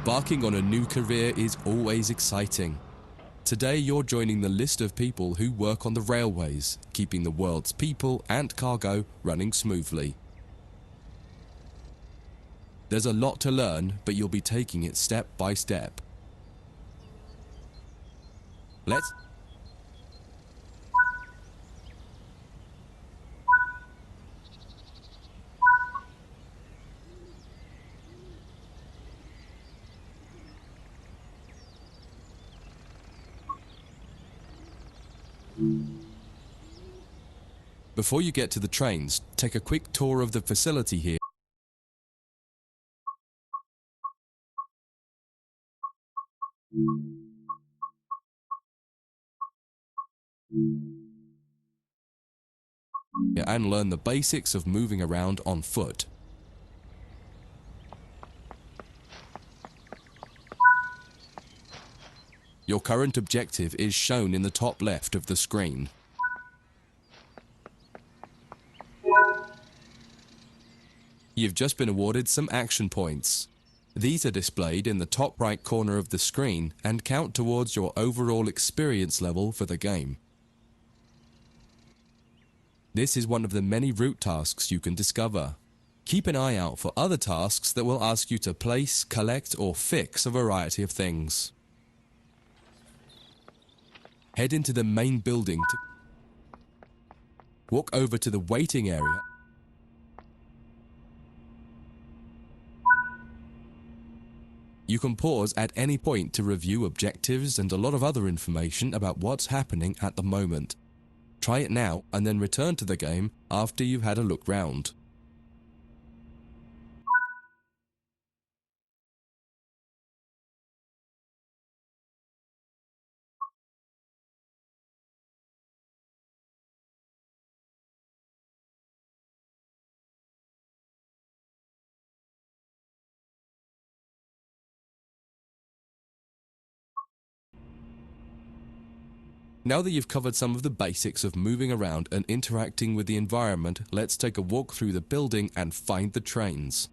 Embarking on a new career is always exciting. Today you're joining the list of people who work on the railways, keeping the world's people and cargo running smoothly. There's a lot to learn, but you'll be taking it step by step. Let's Before you get to the trains, take a quick tour of the facility here. And learn the basics of moving around on foot. Your current objective is shown in the top left of the screen. You've just been awarded some action points. These are displayed in the top right corner of the screen and count towards your overall experience level for the game. This is one of the many route tasks you can discover. Keep an eye out for other tasks that will ask you to place, collect, or fix a variety of things. Head into the main building to walk over to the waiting area. You can pause at any point to review objectives and a lot of other information about what's happening at the moment. Try it now and then return to the game after you've had a look round. Now that you've covered some of the basics of moving around and interacting with the environment, let's take a walk through the building and find the trains.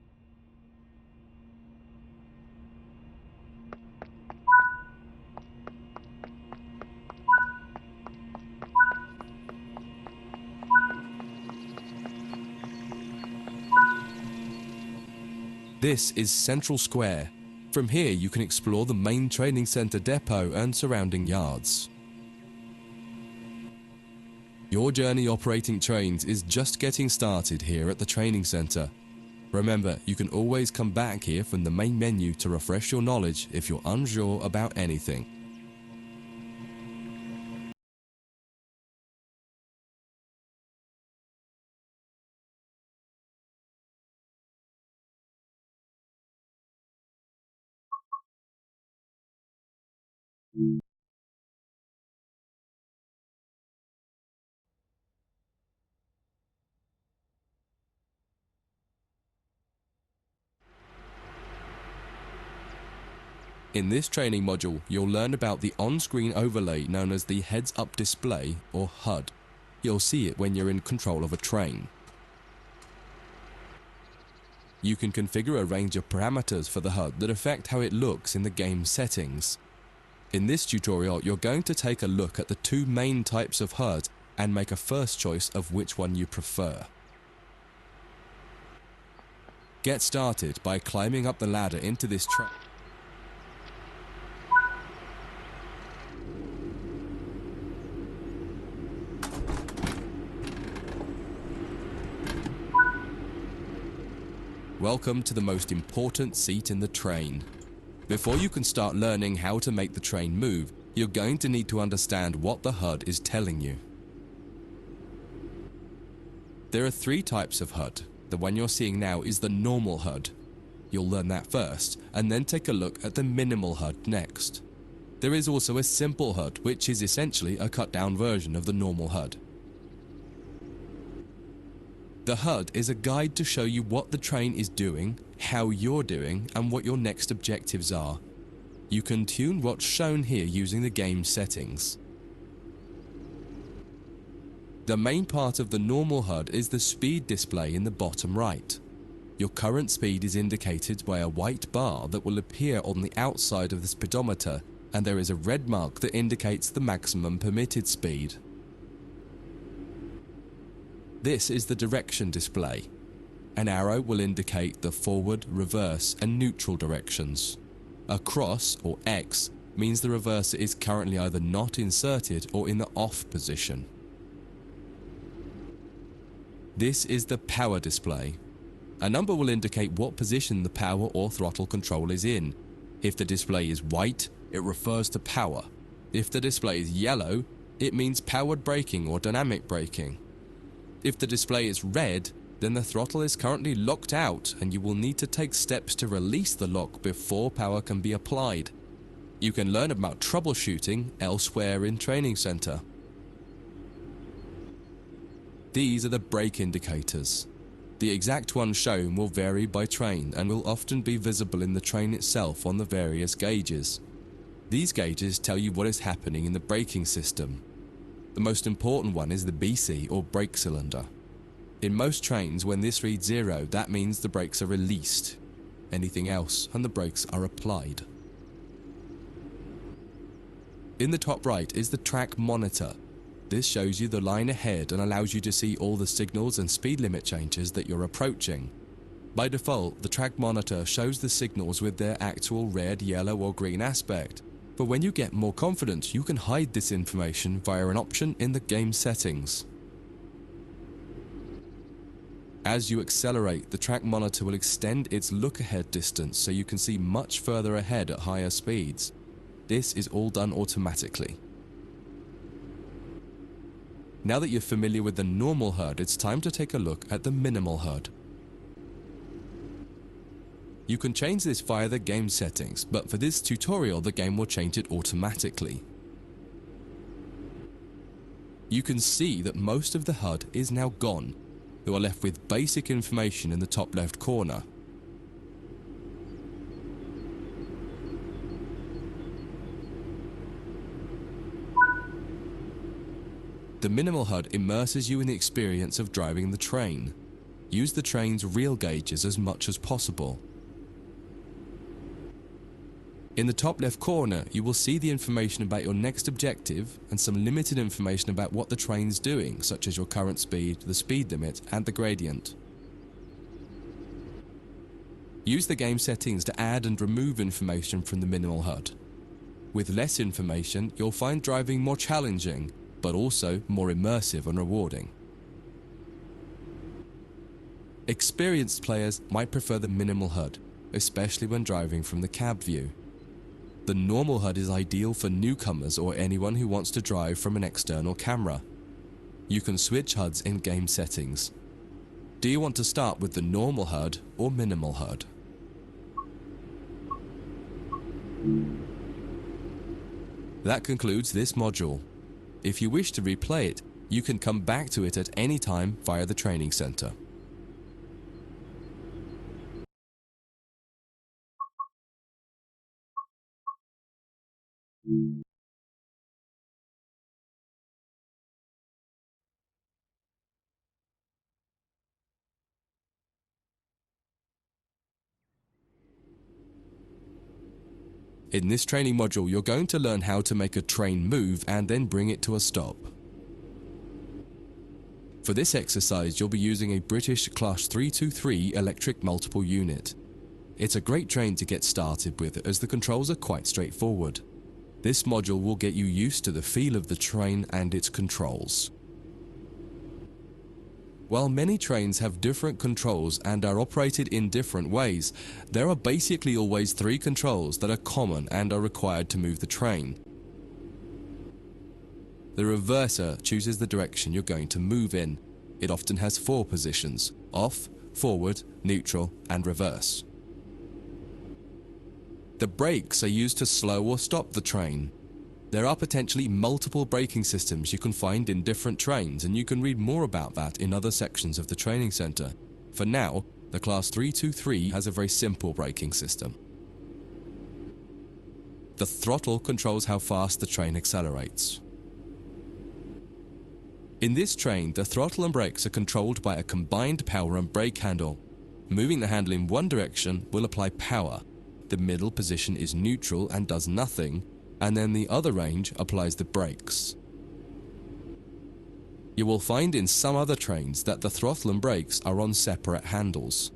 This is Central Square. From here you can explore the main training center depot and surrounding yards. Your journey operating trains is just getting started here at the training center. Remember, you can always come back here from the main menu to refresh your knowledge if you're unsure about anything. In this training module, you'll learn about the on-screen overlay known as the heads-up display, or HUD. You'll see it when you're in control of a train. You can configure a range of parameters for the HUD that affect how it looks in the game settings. In this tutorial, you're going to take a look at the two main types of HUD and make a first choice of which one you prefer. Get started by climbing up the ladder into this train. Welcome to the most important seat in the train. Before you can start learning how to make the train move, you're going to need to understand what the HUD is telling you. There are three types of HUD. The one you're seeing now is the normal HUD. You'll learn that first, and then take a look at the minimal HUD next. There is also a simple HUD, which is essentially a cut-down version of the normal HUD. The HUD is a guide to show you what the train is doing, how you're doing, and what your next objectives are. You can tune what's shown here using the game settings. The main part of the normal HUD is the speed display in the bottom right. Your current speed is indicated by a white bar that will appear on the outside of the speedometer, and there is a red mark that indicates the maximum permitted speed. This is the direction display. An arrow will indicate the forward, reverse, and neutral directions. A cross, or X, means the reverser is currently either not inserted or in the off position. This is the power display. A number will indicate what position the power or throttle control is in. If the display is white, it refers to power. If the display is yellow, it means powered braking or dynamic braking. If the display is red, then the throttle is currently locked out and you will need to take steps to release the lock before power can be applied. You can learn about troubleshooting elsewhere in Training Center. These are the brake indicators. The exact one shown will vary by train and will often be visible in the train itself on the various gauges. These gauges tell you what is happening in the braking system. The most important one is the BC, or brake cylinder. In most trains, when this reads 0, that means the brakes are released. Anything else, and the brakes are applied. In the top right is the track monitor. This shows you the line ahead and allows you to see all the signals and speed limit changes that you're approaching. By default, the track monitor shows the signals with their actual red, yellow, or green aspect. But when you get more confident, you can hide this information via an option in the game settings. As you accelerate, the track monitor will extend its look-ahead distance so you can see much further ahead at higher speeds. This is all done automatically. Now that you're familiar with the normal HUD, it's time to take a look at the minimal HUD. You can change this via the game settings, but for this tutorial the game will change it automatically. You can see that most of the HUD is now gone. You are left with basic information in the top left corner. The minimal HUD immerses you in the experience of driving the train. Use the train's real gauges as much as possible. In the top left corner, you will see the information about your next objective and some limited information about what the train's doing, such as your current speed, the speed limit, and the gradient. Use the game settings to add and remove information from the minimal HUD. With less information, you'll find driving more challenging, but also more immersive and rewarding. Experienced players might prefer the minimal HUD, especially when driving from the cab view. The normal HUD is ideal for newcomers or anyone who wants to drive from an external camera. You can switch HUDs in game settings. Do you want to start with the normal HUD or minimal HUD? That concludes this module. If you wish to replay it, you can come back to it at any time via the training center. In this training module, you're going to learn how to make a train move and then bring it to a stop. For this exercise, you'll be using a British Class 323 electric multiple unit. It's a great train to get started with as the controls are quite straightforward. This module will get you used to the feel of the train and its controls. While many trains have different controls and are operated in different ways, there are basically always three controls that are common and are required to move the train. The reverser chooses the direction you're going to move in. It often has four positions: off, forward, neutral, and reverse. The brakes are used to slow or stop the train. There are potentially multiple braking systems you can find in different trains, and you can read more about that in other sections of the training center. For now, the Class 323 has a very simple braking system. The throttle controls how fast the train accelerates. In this train, the throttle and brakes are controlled by a combined power and brake handle. Moving the handle in one direction will apply power. The middle position is neutral and does nothing, and then the other range applies the brakes. You will find in some other trains that the throttle and brakes are on separate handles.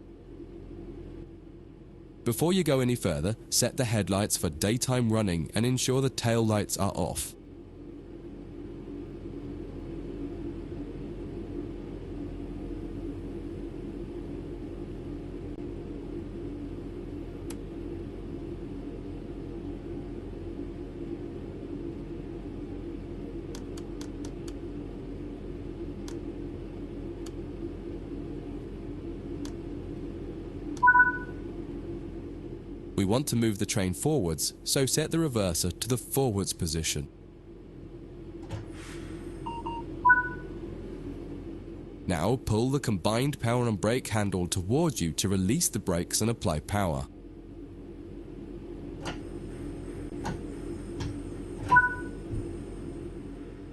Before you go any further, set the headlights for daytime running and ensure the tail lights are off. We want to move the train forwards, so set the reverser to the forwards position. Now pull the combined power and brake handle towards you to release the brakes and apply power.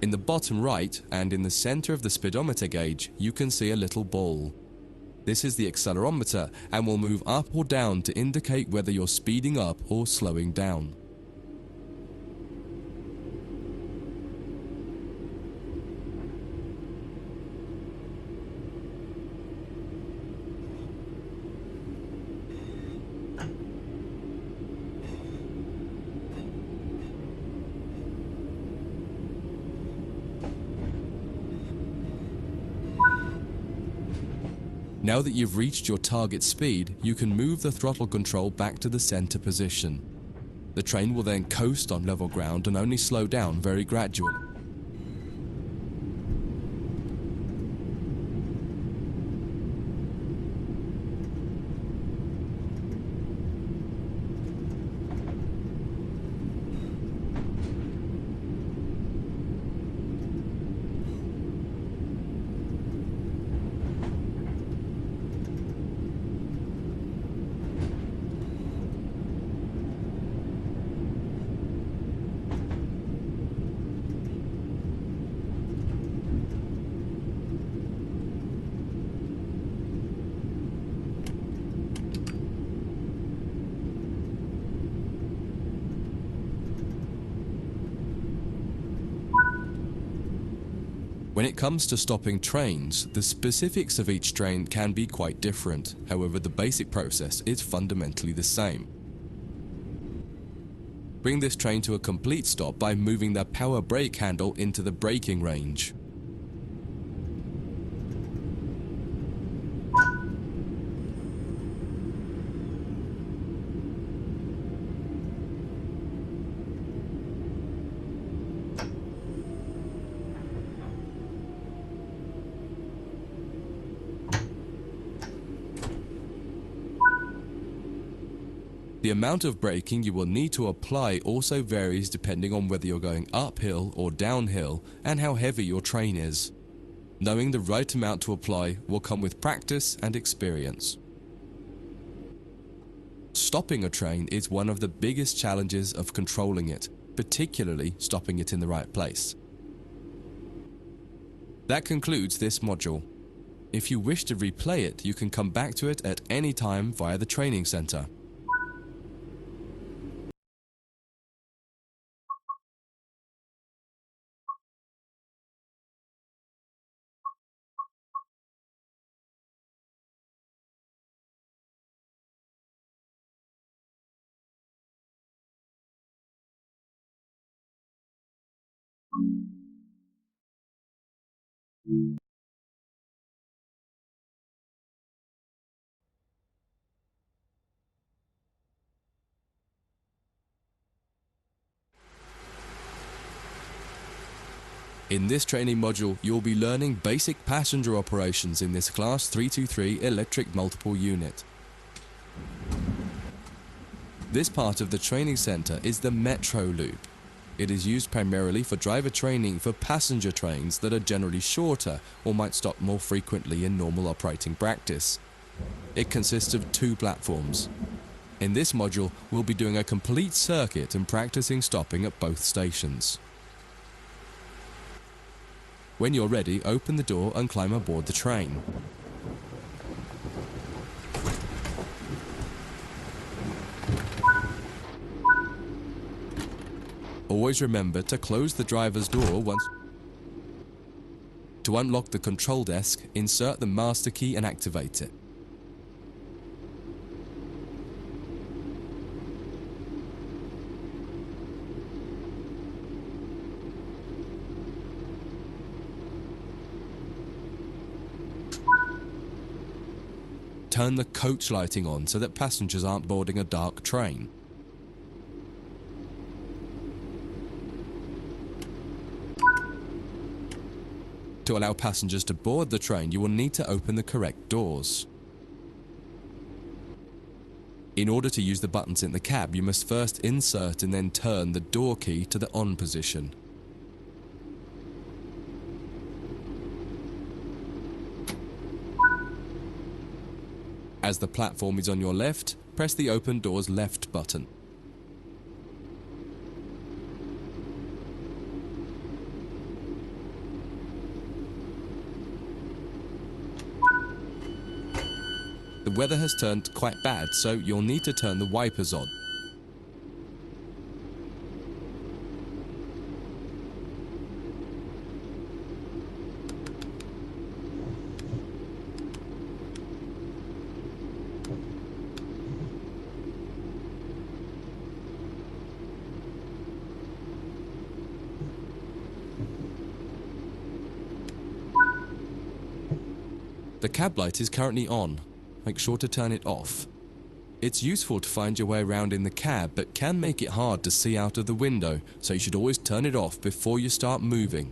In the bottom right and in the center of the speedometer gauge, you can see a little ball. This is the accelerometer and will move up or down to indicate whether you're speeding up or slowing down. Now that you've reached your target speed, you can move the throttle control back to the center position. The train will then coast on level ground and only slow down very gradually. When it comes to stopping trains, the specifics of each train can be quite different. However, the basic process is fundamentally the same. Bring this train to a complete stop by moving the power brake handle into the braking range. The amount of braking you will need to apply also varies depending on whether you're going uphill or downhill and how heavy your train is. Knowing the right amount to apply will come with practice and experience. Stopping a train is one of the biggest challenges of controlling it, particularly stopping it in the right place. That concludes this module. If you wish to replay it, you can come back to it at any time via the training center. In this training module, you'll be learning basic passenger operations in this Class 323 electric multiple unit. This part of the training center is the metro loop. It is used primarily for driver training for passenger trains that are generally shorter or might stop more frequently in normal operating practice. It consists of 2 platforms. In this module, we'll be doing a complete circuit and practicing stopping at both stations. When you're ready, open the door and climb aboard the train. Always remember to close the driver's door once. To unlock the control desk, insert the master key and activate it. Turn the coach lighting on so that passengers aren't boarding a dark train. To allow passengers to board the train, you will need to open the correct doors. In order to use the buttons in the cab, you must first insert and then turn the door key to the on position. As the platform is on your left, press the open doors left button. The weather has turned quite bad, so you'll need to turn the wipers on. The cab light is currently on. Make sure to turn it off. It's useful to find your way around in the cab, but can make it hard to see out of the window, so you should always turn it off before you start moving.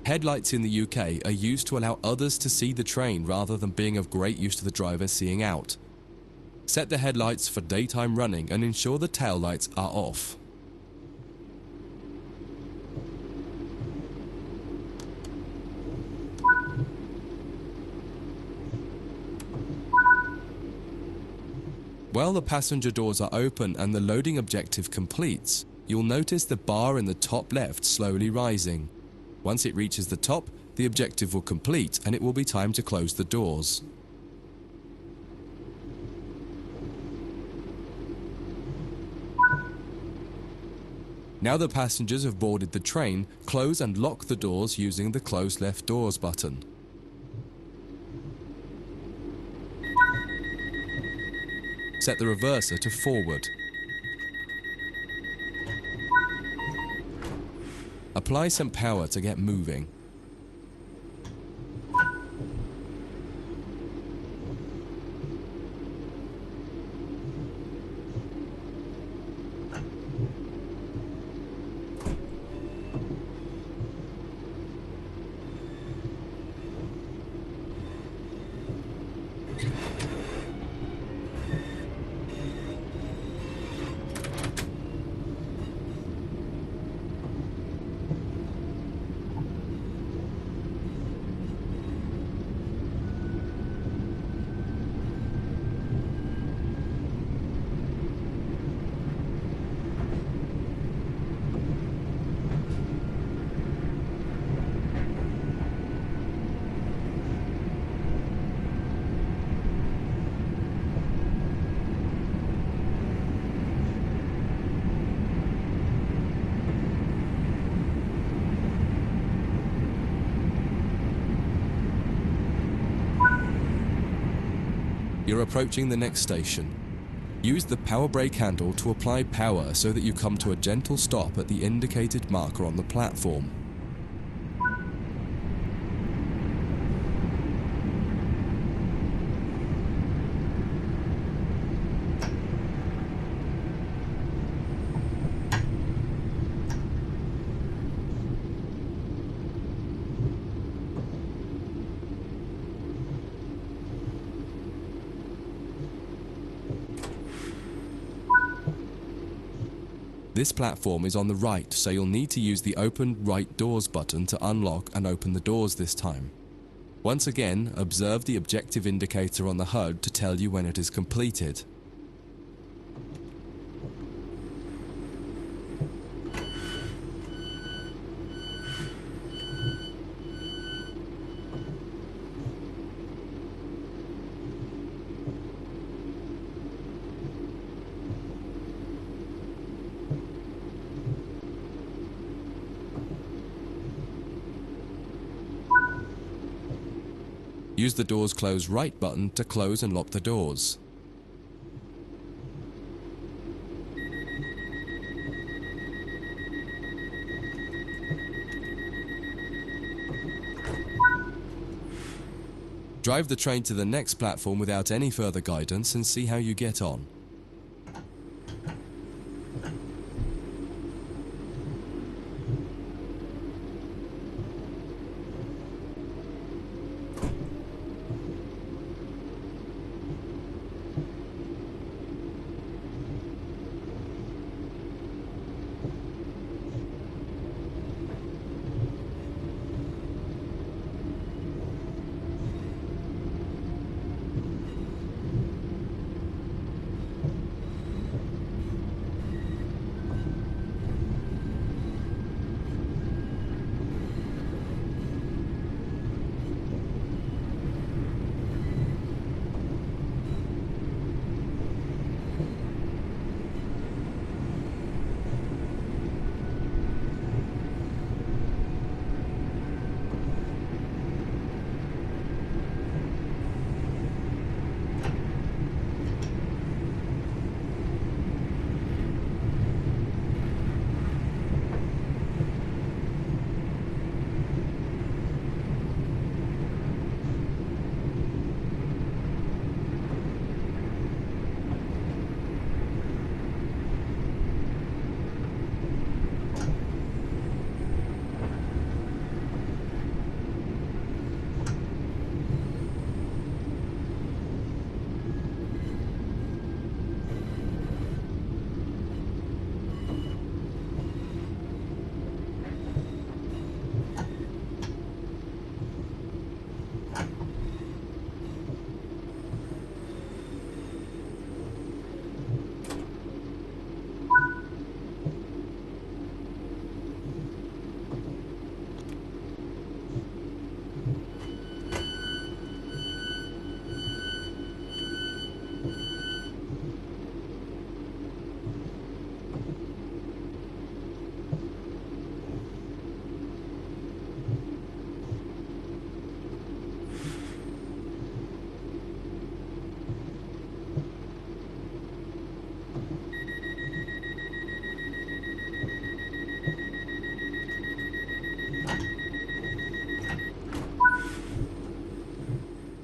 Headlights in the UK are used to allow others to see the train rather than being of great use to the driver seeing out. Set the headlights for daytime running and ensure the tail lights are off. While the passenger doors are open and the loading objective completes, you'll notice the bar in the top left slowly rising. Once it reaches the top, the objective will complete and it will be time to close the doors. Now the passengers have boarded the train, close and lock the doors using the close left doors button. Set the reverser to forward. Apply some power to get moving. You're approaching the next station. Use the power brake handle to apply power so that you come to a gentle stop at the indicated marker on the platform. This platform is on the right, so you'll need to use the Open Right Doors button to unlock and open the doors this time. Once again, observe the objective indicator on the HUD to tell you when it is completed. Use the Doors Close Right button to close and lock the doors. Drive the train to the next platform without any further guidance and see how you get on.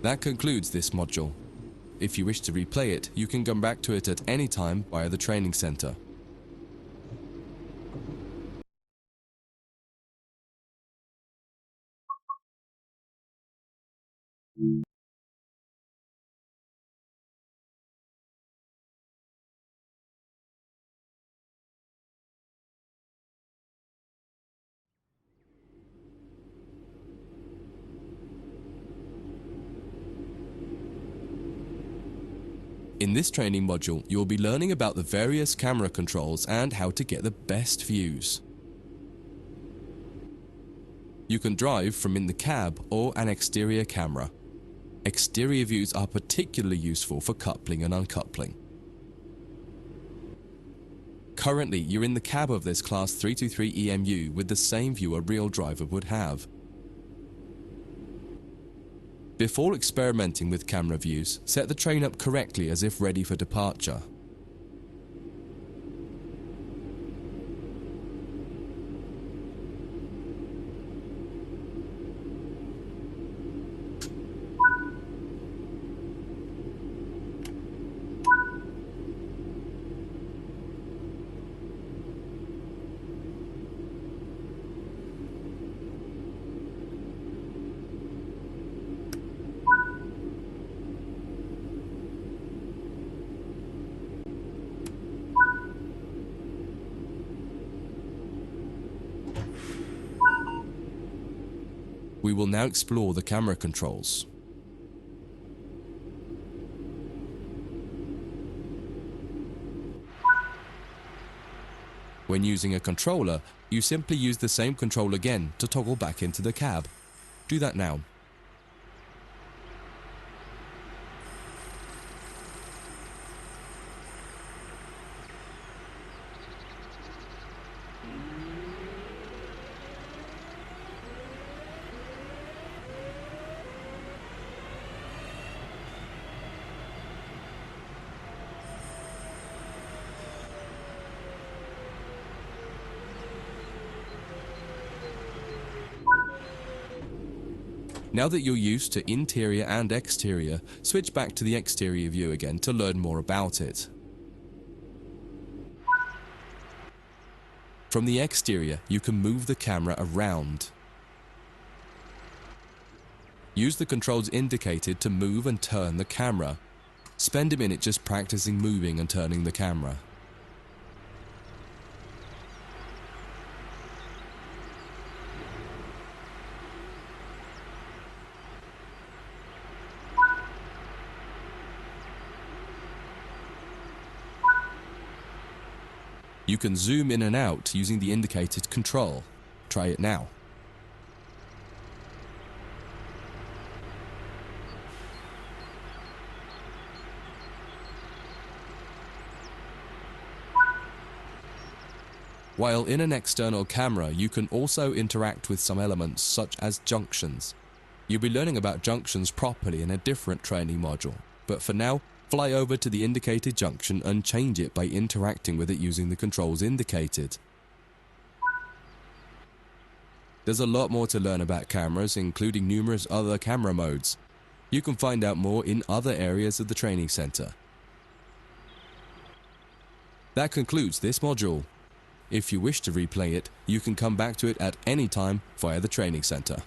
That concludes this module. If you wish to replay it, you can come back to it at any time via the training center. In this training module, you will be learning about the various camera controls and how to get the best views. You can drive from in the cab or an exterior camera. Exterior views are particularly useful for coupling and uncoupling. Currently, you're in the cab of this Class 323 EMU with the same view a real driver would have. Before experimenting with camera views, set the train up correctly as if ready for departure. We will now explore the camera controls. When using a controller, you simply use the same control again to toggle back into the cab. Do that now. Now that you're used to interior and exterior, switch back to the exterior view again to learn more about it. From the exterior, you can move the camera around. Use the controls indicated to move and turn the camera. Spend a minute just practicing moving and turning the camera. You can zoom in and out using the indicated control. Try it now. While in an external camera, you can also interact with some elements such as junctions. You'll be learning about junctions properly in a different training module, but for now, fly over to the indicated junction and change it by interacting with it using the controls indicated. There's a lot more to learn about cameras, including numerous other camera modes. You can find out more in other areas of the training center. That concludes this module. If you wish to replay it, you can come back to it at any time via the training center.